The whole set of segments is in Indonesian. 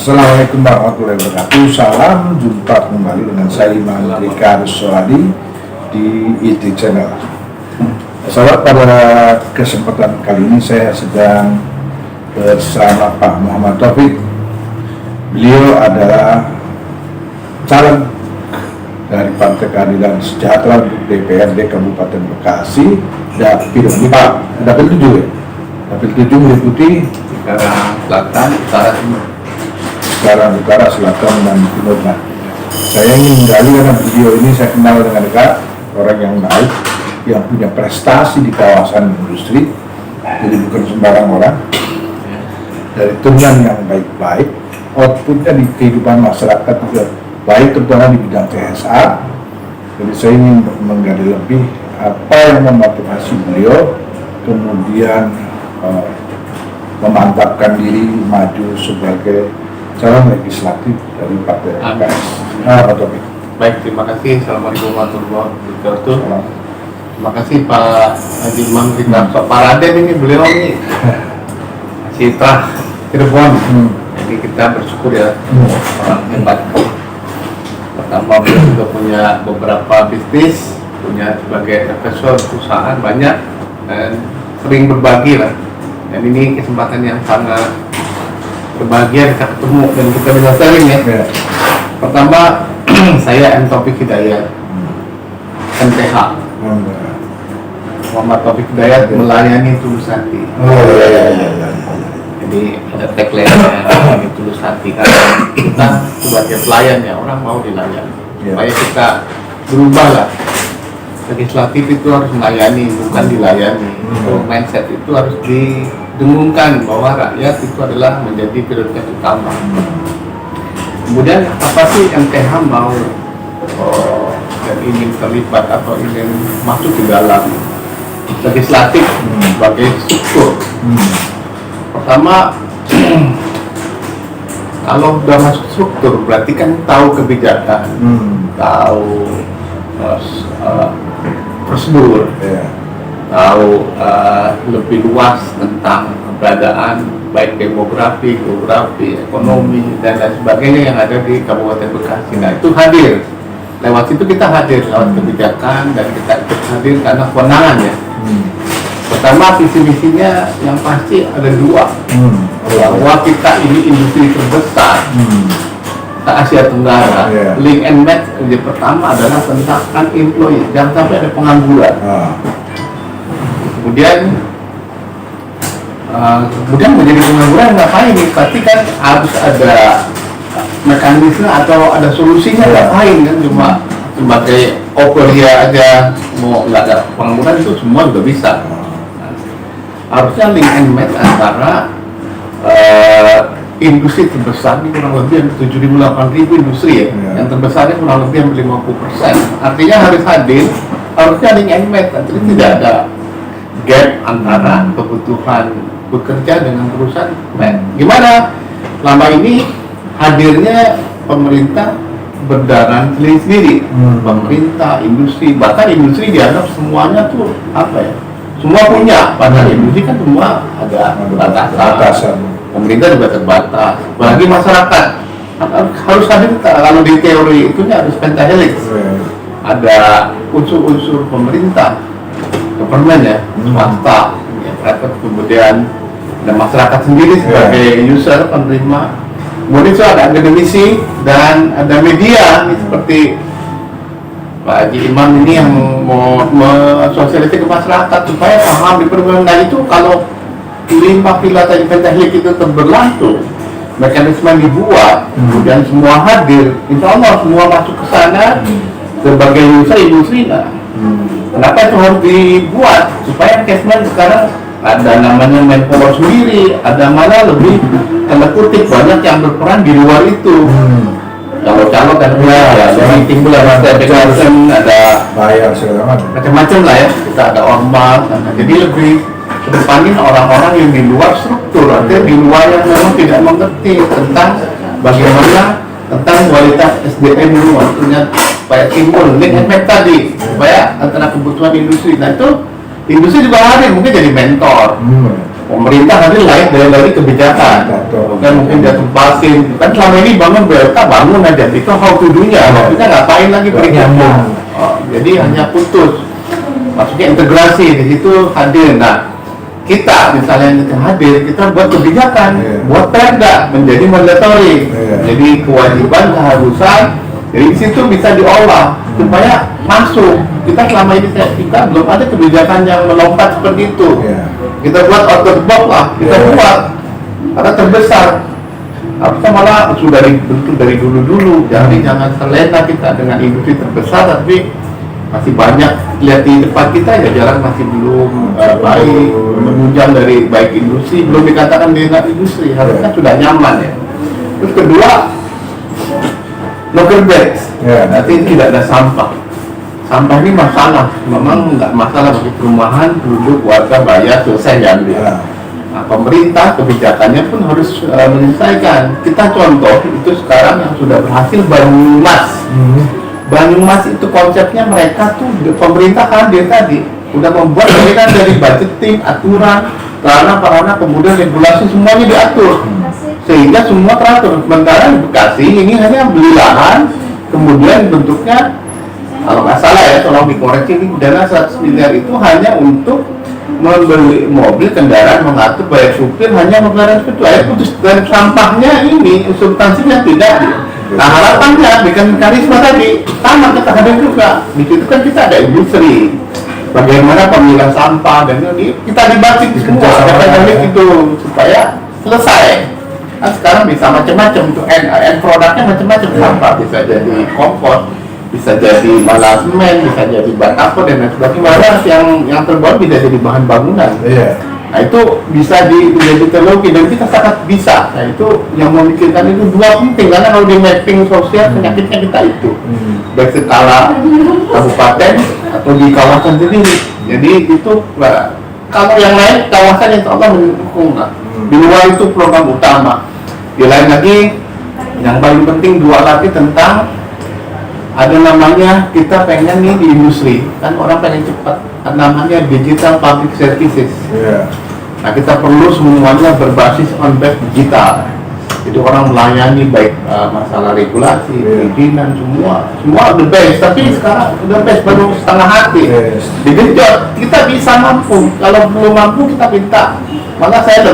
Assalamualaikum warahmatullahi wabarakatuh. Salam jumpa kembali dengan saya Imam Rika Soladi di IT Channel. Sahabat, pada kesempatan kali ini saya sedang bersama Pak Muhammad Taufik. Beliau adalah calon dari Partai Keadilan Sejahtera untuk DPRD Kabupaten Bekasi, Dapil 4, Dapil 7 ya? Dapil 7 meliputi Sekarang Selatan, Utara, Timur. Sekarang Utara, Selatan, dan Timur. Nah, saya ingin menggali karena beliau ini saya kenal dengan dekat, orang yang baik, yang punya prestasi di kawasan industri, jadi bukan sembarang orang, dari turunan yang baik-baik, outputnya di kehidupan masyarakat juga baik, terutama di bidang CSR. Jadi saya ingin menggali lebih apa yang memotivasi beliau kemudian memantapkan diri maju sebagai calon legislatif dari Partai PKS. Pak Taufik. Baik, terima kasih. Assalamualaikum warahmatullahi wabarakatuh. Terima kasih Pak Haji Imam Rika. Pak Raden ini beliau ini Citra Cirebon. Jadi kita bersyukur ya, orang hebat. Pertama, beliau juga punya beberapa bisnis, punya sebagai investor perusahaan banyak, dan sering berbagi lah. Dan ini kesempatan yang sangat berbahagia kita ketemu dan kita bisa sharing ya. Pertama, saya M. Taufik Hidayat, MTH. Muhammad Taufik Hidayat, melayani Tulus Hati. Jadi ada tagline-nya ini Tulus Hati, karena kita sebagai pelayan ya, orang mau dilayani. Supaya kita berubah lah. Legislatif itu harus melayani, bukan dilayani. Mindset itu harus didengungkan bahwa rakyat itu adalah menjadi prioritas utama. Kemudian apa sih MTH mau dan ingin terlibat atau ingin masuk di dalam legislatif sebagai struktur? Pertama, kalau sudah masuk struktur berarti kan tahu kebijakan, tahu prosedur, tahu lebih luas tentang keberadaan baik demografi, geografi, ekonomi, dan lain sebagainya yang ada di Kabupaten Bekasi. Nah, itu hadir. Lewat situ kita hadir, lewat kebijakan, dan kita ikut hadir karena kewenangan ya. Pertama, visi misinya yang pasti ada dua, bahwa kita ini industri terbesar Asia Tenggara. Link and match yang pertama adalah tentang unemployed, jangan sampai ada pengangguran. Kemudian menjadi pengangguran ngapain nih? Berarti kan harus ada mekanisme atau ada solusinya. Ngapain kan cuma sebagai operia aja mau nggak ada pengangguran, itu semua juga bisa. Harusnya link and match antara industri terbesar ini kurang lebih 7.000-8.000 industri ya. Yang terbesarnya kurang lebih 50%. Artinya harus hadir, harusnya link and match. Jadi tidak ada gap antara kebutuhan bekerja dengan perusahaan. Gimana? Lama ini hadirnya pemerintah berdarah sendiri. Pemerintah, industri, bahkan industri dianggap semuanya tuh apa ya? Semua punya, padahal industri kan semua ada batasan. Pemerintah juga terbatas, apalagi masyarakat harus hadir. Kalau di teori itu harus pentahelix, ada unsur-unsur pemerintah, government ya, swasta, ya, private, kemudian ada masyarakat sendiri sebagai user penerima, kemudian itu ada akademisi dan ada media nih, seperti Pak Haji Imam ini yang mau sosialisasi ke masyarakat supaya paham di permendak itu. Kalau 5 pilar tadi pentahelix itu berlangsung, mekanisme dibuat, kemudian semua hadir, insya Allah semua masuk ke sana sebagai user industri. Kenapa itu harus dibuat? Supaya mekanisme sekarang ada namanya manpower sendiri, ada mana lebih tanda kutip banyak yang berperan di luar itu. Kalau calon kan jadi timbul ada bayar segala macam-macam lah ya. Kita ada ormas, jadi lebih kedepanin orang-orang yang di luar struktur, artinya di luar yang memang tidak mengerti tentang bagaimana tentang kualitas SDM dulu, artinya supaya timbul link effect tadi, supaya antara kebutuhan industri. Nah itu industri juga hadir, mungkin jadi mentor, pemerintah nanti lain dari kebijakan. Bukan mungkin dia tempasin. Kan selama ini bangun BLK bangun aja, itu how to do-nya. Maksudnya ngapain lagi berikutnya? Jadi hanya putus. Maksudnya integrasi di situ hadir. Nah, kita misalnya hadir, kita buat kebijakan, buat perda menjadi mandatory. Jadi kewajiban, keharusan. Jadi di situ bisa diolah supaya masuk. Kita selama ini kita belum ada kebijakan yang melompat seperti itu. Kita buat out of the box lah, kita buat karena terbesar. Harusnya malah sudah dibentuk dari dulu-dulu. Jadi jangan terlena kita dengan industri terbesar, tapi masih banyak lihat di depan kita ya jalan masih belum baik, menunjang dari baik industri, belum dikatakan dengan industri, harusnya sudah nyaman ya. Terus kedua, local bags, nanti tidak ada sampah. Sampah ini masalah, memang nggak masalah bagi perumahan, penduduk, warga bayar, selesai diambil. Nah, pemerintah kebijakannya pun harus menyelesaikan. Kita contoh itu sekarang yang sudah berhasil Banyumas. Banyumas itu konsepnya mereka tuh pemerintah hadir tadi udah membuat mereka dari budgeting, aturan, sarana, kemudian regulasi semuanya diatur sehingga semua teratur. Sementara di Bekasi ini hanya beli lahan, kemudian bentuknya kalau nggak salah ya, tolong dikoreksi, ini dana 100 miliar itu hanya untuk membeli mobil, kendaraan, mengatur, bayar supir, hanya mengenai itu aja putus. Dan sampahnya ini substansinya tidak. Nah harapannya bikin karisma tadi sama kita hadir juga. Di situ kan kita ada industri, bagaimana pemilihan sampah dan ini kita dibatik semua akademik itu supaya selesai. Nah, sekarang bisa macam-macam untuk end produknya macam-macam, sampah bisa jadi kompos, bisa jadi malah semen, bisa jadi bahan apa dan lain sebagainya. Yang terbuat bisa jadi bahan bangunan. Nah itu bisa menjadi teknologi dan kita sangat bisa. Nah itu yang memikirkan itu dua penting karena kalau di mapping sosial penyakitnya kita itu baik skala kabupaten atau di kawasan sendiri. Jadi itu kalau yang lain kawasan yang Allah mendukung. Di luar itu program utama. Di lain lagi yang paling penting dua lagi tentang ada namanya kita pengen nih di industri kan orang pengen cepat, namanya digital public services. Nah kita perlu semuanya berbasis on base digital. Jadi orang melayani baik masalah regulasi, perizinan semua the best. Tapi sekarang the best baru setengah hati. Digenjot kita bisa mampu. Kalau belum mampu kita minta. Malah saya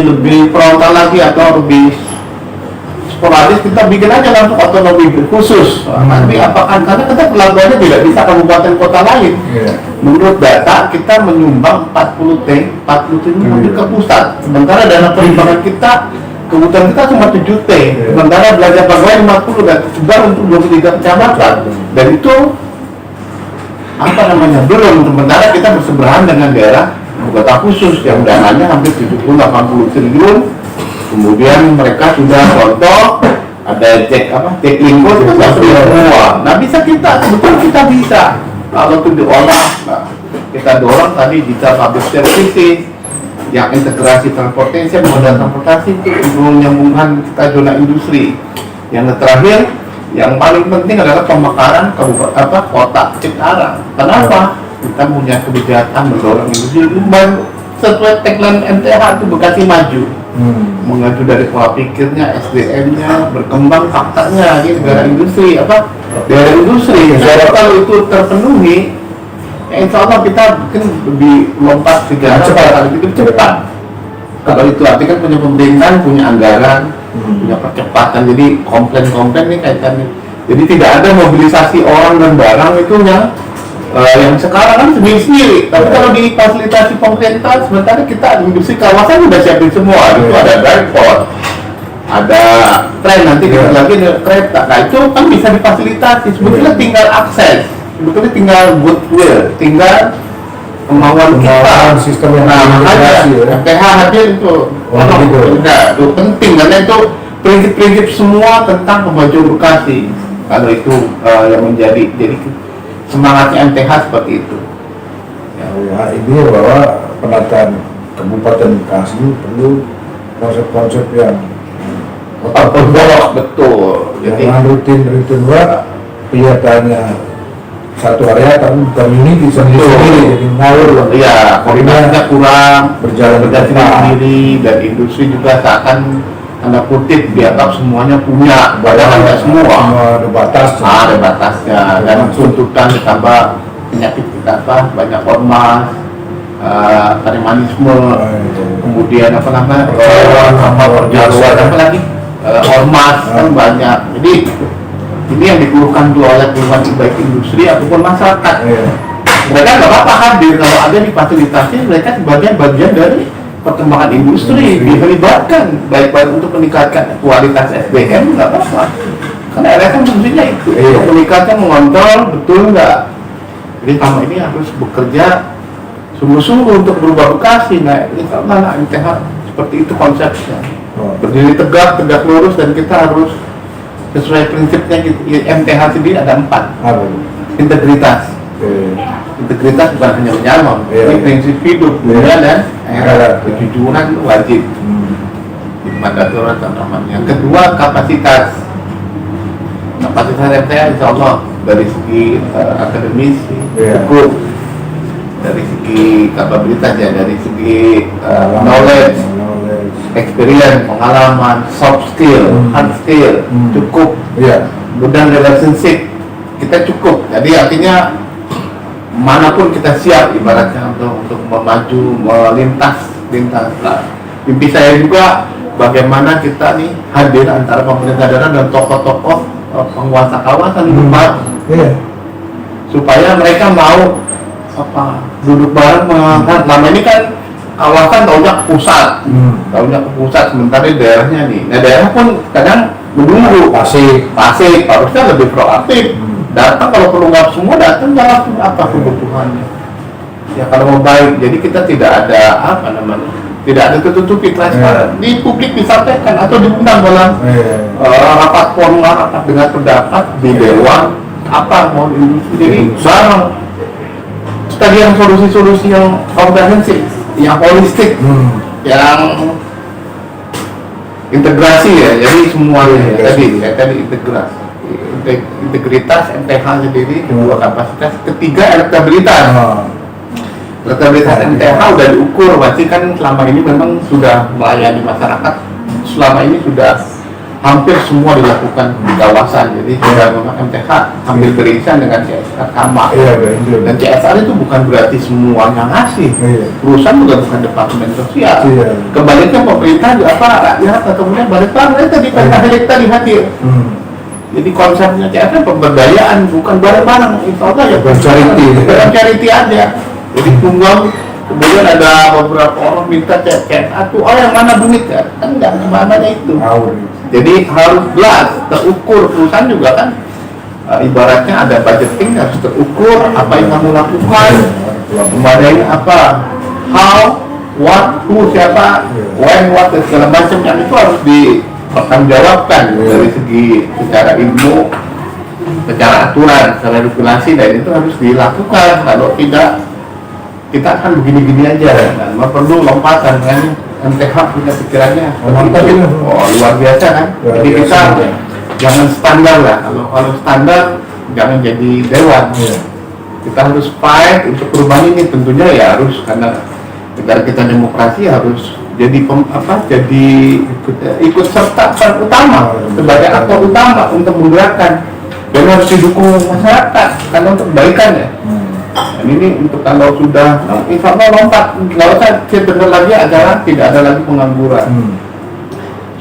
lebih frontal lagi atau lebih sporadis kita bikin aja langsung otonomi khusus. Tapi apakah karena kita pelabuhannya tidak bisa kabupaten kota lain. Menurut data kita menyumbang 40 triliun ke pusat. Sementara dana perimbangan kita kebutuhan kita cuma 7 T. Sementara belanja pegawai 50 dan sebar untuk 23 kecamatan. Dan itu apa namanya belum. Sementara kita bersebelahan dengan daerah kota khusus yang dananya hampir 70-80 triliun. Kemudian mereka sudah contoh ada cek lingko itu nggak semua. Nah bisa kita sebetulnya kita bisa kalau itu diolah. Nah, kita dorong tadi digital public services yang integrasi transportasi, moda transportasi itu untuk menyambungkan kita zona industri. Yang terakhir yang paling penting adalah pemekaran kota Cikarang. Kenapa? Kita punya kebijakan mendorong industri sesuai tagline MTH itu Bekasi maju. Mengacu dari pola pikirnya, SDM-nya, berkembang faktanya, ini negara industri, daerah industri. Jadi kalau itu terpenuhi, insya Allah kita mungkin lebih lompat sejarah kali itu cepat. Kalau itu artinya punya pemerintahan, punya anggaran, punya percepatan. Jadi komplain-komplain nih kaitannya. Jadi tidak ada mobilisasi orang dan barang itu yang sekarang kan sendiri-sendiri. Tapi kalau difasilitasi pemerintah, sementara kita industri kawasan sudah siapin semua. Itu ada airport, ada tren, nanti kita lagi ada kereta. Nah itu kan bisa difasilitasi. Sebetulnya tinggal akses, sebetulnya tinggal goodwill, tinggal kemauan kita. Sistem yang makanya MTH hadir itu itu penting karena itu prinsip-prinsip semua tentang kemajuan Bekasi. Kalau itu yang menjadi semangatnya MTH seperti itu. Ya, ini bahwa penataan Kabupaten Bekasi perlu konsep-konsep yang betul. Jangan rutin kelihatannya satu area tapi community sendiri-sendiri, jadi ngawur. Iya, koordinasinya kurang, berjalan sendiri, dan industri juga seakan tanda kutip dianggap semuanya punya, padahal nggak semua. Ada batas. Ada batasnya, dan tuntutan ditambah penyakit kita banyak ormas, premanisme, kemudian perjaluan apa lagi, ormas kan banyak. Jadi ini yang dikeluhkan oleh keluhan baik industri ataupun masyarakat. Mereka nggak apa-apa hadir kalau ada difasilitasi, mereka sebagai bagian dari perkembangan industri, dilibatkan baik-baik untuk meningkatkan kualitas SDM, nggak apa-apa. Karena LSM fungsinya itu, meningkatkan, mengontrol, betul nggak. Jadi selama ini harus bekerja sungguh-sungguh untuk berubah Bekasi. Nah, ini sama MTH seperti itu konsepnya. Berdiri tegak lurus, dan kita harus sesuai prinsipnya. MTH sendiri ada 4. Integritas. Integritas bukan hanya menyalon, ini prinsip hidup, mulia dan kejujuran wajib. Mandator namanya. Yang kedua, kapasitas. Kapasitas MTH insya Allah dari segi akademisi cukup, dari segi kapabilitas ya, dari segi knowledge, experience, pengalaman, soft skill, hard skill cukup, dan relationship kita cukup. Jadi artinya manapun kita siap ibaratnya untuk memaju, melintas. Nah, mimpi saya juga bagaimana kita nih hadir antara pemerintah daerah dan tokoh-tokoh penguasa kawasan supaya mereka mau duduk bareng mengangkat. Lama ini kan kawasan taunya ke pusat, sementara daerahnya nih. Nah, daerah pun kadang menunggu, pasif, harusnya lebih proaktif. Datang kalau perlu, nggak semua datang, jawab apa kebutuhannya. Ya kalau mau baik, jadi kita tidak ada tidak ada tertutupi, transparan. Di publik disampaikan atau diundang dalam rapat formal, rapat dengan pendapat di dewan mau industri. Jadi bareng tadi yang solusi-solusi yang komprehensif, yang holistik, yang integrasi ya. Jadi semuanya tadi integrasi. Integritas MTH sendiri, kedua kapasitas, ketiga elektabilitas. Elektabilitas MTH udah diukur, berarti kan selama ini memang sudah melayani masyarakat, selama ini sudah hampir semua dilakukan di kawasan. Jadi sudah memang MTH hampir beririsan dengan CSR sama. Dan CSR itu bukan berarti semuanya ngasih. Perusahaan juga bukan departemen sosial. Kebaliknya pemerintah juga rakyat atau kemudian balik lagi tadi tadi hadir. Jadi konsepnya CSR pemberdayaan, bukan bareng-bareng. Insya Allah ya charity aja. Jadi tunggal, kemudian ada beberapa orang minta CSR, yang mana duit ya? Kan nggak kemana itu. Jadi harus jelas, terukur. Perusahaan juga kan ibaratnya ada budgeting, harus terukur apa yang kamu lakukan, kemudian apa, how, what, who, siapa, when, what, dan segala macam yang itu harus dipertanggungjawabkan dari segi secara ilmu, secara aturan, secara regulasi, dan itu harus dilakukan. Kalau tidak, kita akan begini-gini aja, dan perlu lompatan kan. MTH punya pikirannya luar biasa kan. Jadi kita jangan standar lah. Kalau standar jangan jadi dewan. Kita harus fight untuk perubahan ini. Tentunya ya harus, karena negara kita demokrasi, harus jadi jadi ikut serta utama sebagai aktor utama untuk menggerakkan, dan harus didukung masyarakat karena untuk kebaikan ya. Dan ini untuk kalau sudah insya Allah lompat, nggak usah sebentar lagi acara, tidak ada lagi pengangguran.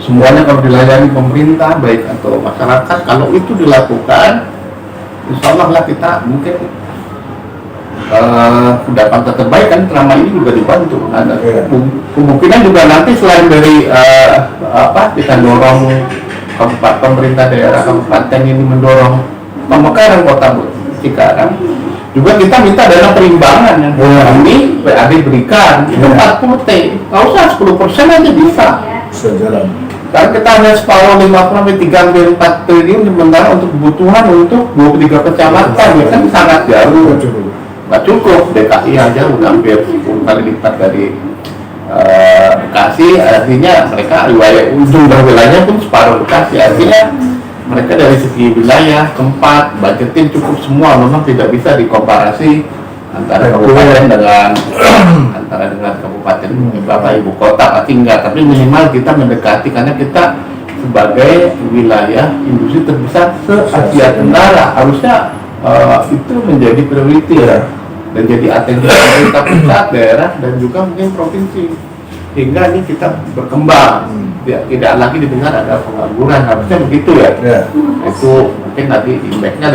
Semuanya kalau dilayani pemerintah baik atau masyarakat, kalau itu dilakukan, insya Allah lah kita mungkin dapat terbaik kan. Selama ini juga dibantu. Ada kemungkinan juga nanti selain dari kita dorong pemerintah daerah kabupaten ini mendorong pemekaran kota Cikarang, juga kita minta dana perimbangan yang ini PAD berikan itu 40T, nggak usah 10% aja bisa sejalan. Karena kita hanya separuh 5,3-4 triliun sementara untuk kebutuhan untuk 23 kecamatan ya kan sangat jauh, nggak cukup. DKI aja udah hampir 10 kali lipat dari Bekasi, artinya mereka wilayah ujung wilayahnya pun separuh Bekasi, artinya mereka dari segi wilayah, tempat, budgeting cukup semua, memang tidak bisa dikomparasi antara kabupaten dengan kabupaten ibu kota pasti enggak, tapi minimal kita mendekati karena kita sebagai wilayah industri terbesar se-Asia Tenggara harusnya itu menjadi priority ya, dan jadi atensi pemerintah pusat, daerah, dan juga mungkin provinsi, hingga ini kita berkembang. Tidak lagi didengar ada pengangguran, harusnya begitu ya. Itu mungkin nanti impact-nya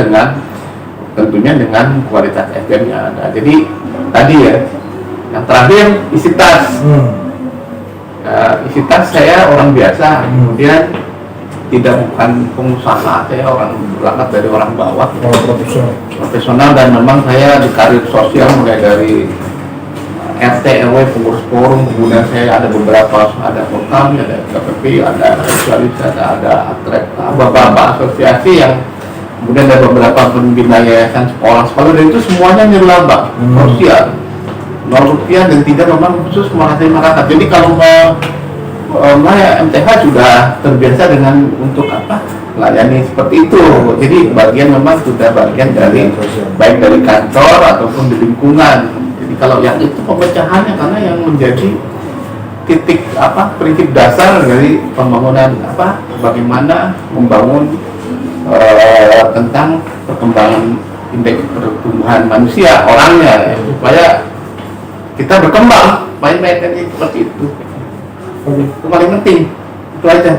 tentunya dengan kualitas SDM yang ada. Jadi tadi ya, yang terakhir isi tas. Isi tas saya orang biasa, kemudian bukan pengusaha, saya orang berangkat dari orang bawah, profesional, dan memang saya di karir sosial mulai dari RT, RW, pengurus forum, kemudian saya ada beberapa, ada Porkami, ada KPP, ada sosialis, ada atlet, beberapa asosiasi yang kemudian ada beberapa pembina yayasan sekolah-sekolah, dan itu semuanya nirlaba sosial, Rp0 dan tidak memang khusus melatih masyarakat. Jadi kalau MTH sudah terbiasa dengan untuk melayani seperti itu. Jadi bagian memang sudah bagian dari baik dari kantor ataupun di lingkungan. Jadi kalau yang itu pemecahannya, karena yang menjadi titik prinsip dasar dari pembangunan bagaimana membangun tentang perkembangan indeks pertumbuhan manusia orangnya ya, supaya kita berkembang baik seperti itu. Itu paling penting, itu aja.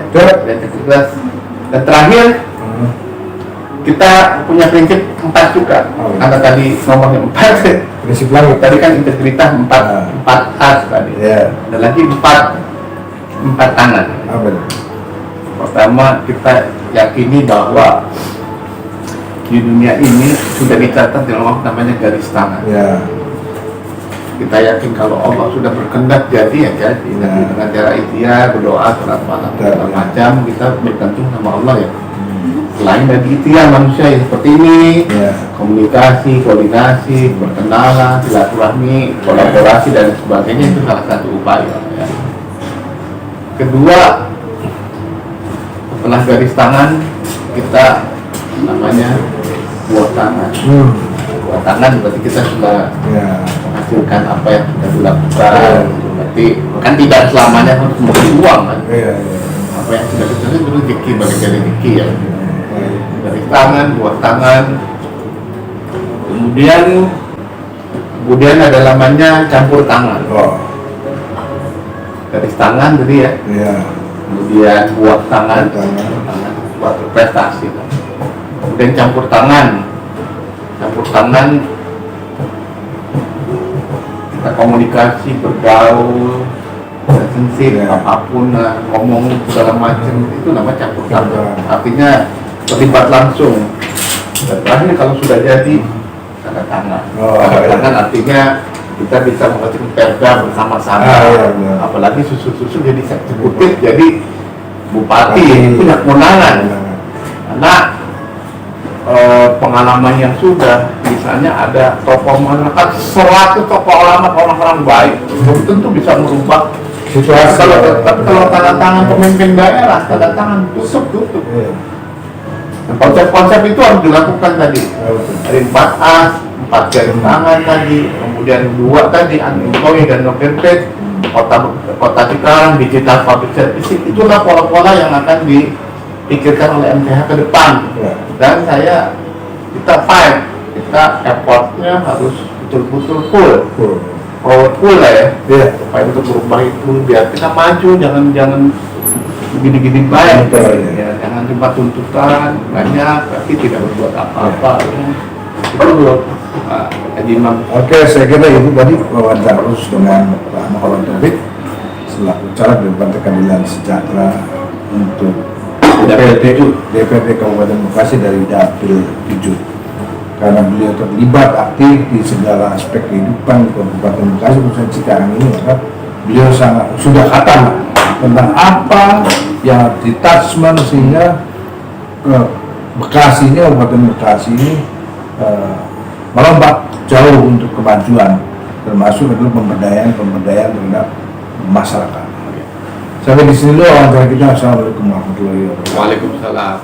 Dan terakhir kita punya prinsip 4 juga. Karena tadi nomornya 4 prinsip lagi, tadi kan integritas 4 as tadi. Ada lagi 4 tangan. Pertama, kita yakini bahwa di dunia ini sudah dicatat dalam namanya garis tangan. Kita yakin kalau Allah sudah berkehendak jadi ya jadi. Dengan cara ikhtiar, berdoa, sholat malam, segala macam, kita bergantung sama Allah ya. Selain dari ikhtiar manusia yang seperti ini, komunikasi, koordinasi, berkenalan, silaturahmi, kolaborasi dan sebagainya, itu salah satu upaya ya. Kedua, setelah garis tangan, kita namanya buah tangan. Buah tangan berarti kita sudah menghasilkan apa yang sudah dilakukan. Berarti kan tidak selamanya harus memberi uang kan. Apa yang sudah kita lakukan itu rezeki, bagian rezeki ya. Garis tangan, buah tangan. Kemudian ada namanya campur tangan. Garis tangan tadi ya. Kemudian buah tangan buat prestasi. Kemudian campur tangan kita komunikasi, bergaul, relationship, apapun, ngomong segala macam, itu namanya campur tangan. Artinya terlibat langsung. Dan terakhir kalau sudah jadi tanda tangan. Tanda tangan artinya kita bisa menghasilkan perda bersama-sama. Apalagi susu jadi eksekutif, jadi bupati, punya kewenangan. Karena pengalaman yang sudah, misalnya ada tokoh masyarakat 100 tokoh ulama, orang-orang baik, belum tentu bisa merubah situasi. Kalau tanda tangan pemimpin daerah, tanda tangan tutup. Konsep-konsep itu harus dilakukan tadi. Dari 4 as, 4 garis tangan tadi, kemudian 2 tadi, Antoy dan Noverpet, kota Cikarang, digital public service, itulah pola-pola yang akan dipikirkan oleh MTH ke depan. Dan kita fight, kita effortnya harus betul-betul full lah ya. Supaya untuk berubah itu, biar kita maju, jangan gini-gini baik, jangan cuma tuntutan banyak tapi tidak berbuat apa-apa. Itu Haji Imam. Oke, saya kira itu tadi wawancara khusus dengan Pak Muhammad Taufik selaku caleg dari Partai Keadilan Sejahtera untuk DPRD Kabupaten Bekasi dari Dapil 7, karena beliau terlibat aktif di segala aspek kehidupan di Kabupaten Bekasi khususnya Cikarang ini, maka beliau sudah khatam tentang apa yang ditouchman sehingga Bekasi ini, Kabupaten Bekasi ini melompat jauh untuk kemajuan, termasuk adalah pemberdayaan terhadap masyarakat. Sampai di sini dulu wawancara kita. Assalamualaikum warahmatullahi wabarakatuh. Waalaikumsalam.